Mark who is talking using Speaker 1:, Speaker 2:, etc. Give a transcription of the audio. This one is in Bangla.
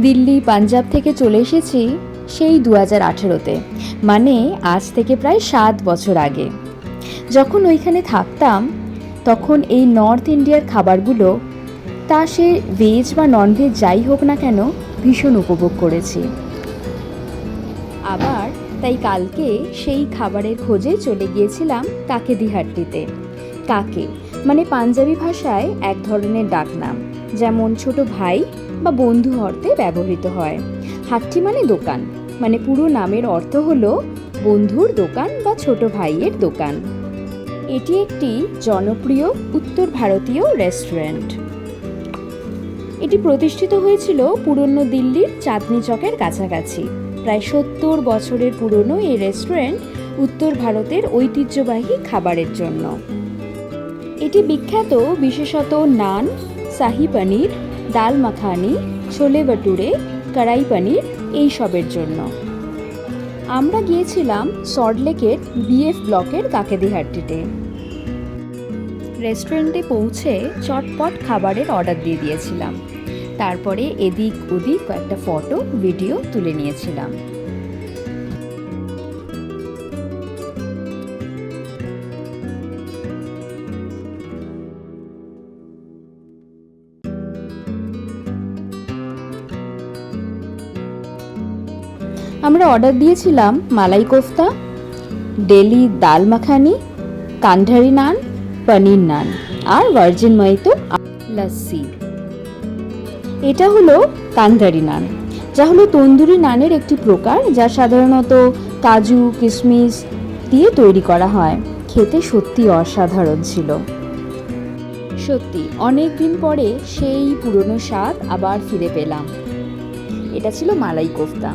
Speaker 1: দিল্লি পাঞ্জাব থেকে চলে এসেছি সেই 2018-তে, মানে আজ থেকে প্রায় 7 বছর আগে। যখন ওইখানে থাকতাম তখন এই নর্থ ইন্ডিয়ার খাবারগুলো, তা সে ভেজ বা ননভেজ যাই হোক না কেন, ভীষণ উপভোগ করেছি। আবার তাই কালকে সেই খাবারের খোঁজে চলে গিয়েছিলাম কাকেদিহাট্টিতে। কাকে মানে পাঞ্জাবি ভাষায় এক ধরনের ডাকনাম, যেমন ছোট ভাই বা বন্ধু অর্থে ব্যবহৃত হয়। হাট্টি মানে দোকান, মানে পুরো নামের অর্থ হলো বন্ধুর দোকান বা ছোট ভাইয়ের দোকান। এটি একটি জনপ্রিয় উত্তর ভারতীয় রেস্টুরেন্ট। এটি প্রতিষ্ঠিত হয়েছিল পুরনো দিল্লির চাঁদনি চকের কাছাকাছি। প্রায় 70 বছরের পুরনো এই রেস্টুরেন্ট উত্তর ভারতের ঐতিহ্যবাহী খাবারের জন্য। এটি বিখ্যাত বিশেষত নান, শাহি পনির, ডাল মাখানি, ছোলে ভটুরে, কড়াই পনির এইসবের জন্য। আমরা গিয়েছিলাম সল্টলেকের বিএফ ব্লকের কাকেদিহাট্টিতে। রেস্টুরেন্টে পৌঁছে চটপট খাবারের অর্ডার দিয়ে দিয়েছিলাম। তারপরে এদিক ওদিক কয়েকটা ফটো ভিডিও তুলে নিয়েছিলাম। আমরা অর্ডার দিয়েছিলাম মালাই কোফতা, ডেলি ডাল মাখানি, কান্ধারি নান, পনির নান আর ভার্জিন মহিতো লস্যি। এটা হলো কান্ধারি নান, যা হলো তন্দুরি নানের একটি প্রকার, যা সাধারণত কাজু কিশমিশ দিয়ে তৈরি করা হয়। খেতে সত্যি অসাধারণ ছিল। সত্যি অনেক দিন পরে সেই পুরনো স্বাদ আবার ফিরে পেলাম। এটা ছিল মালাই কোফতা।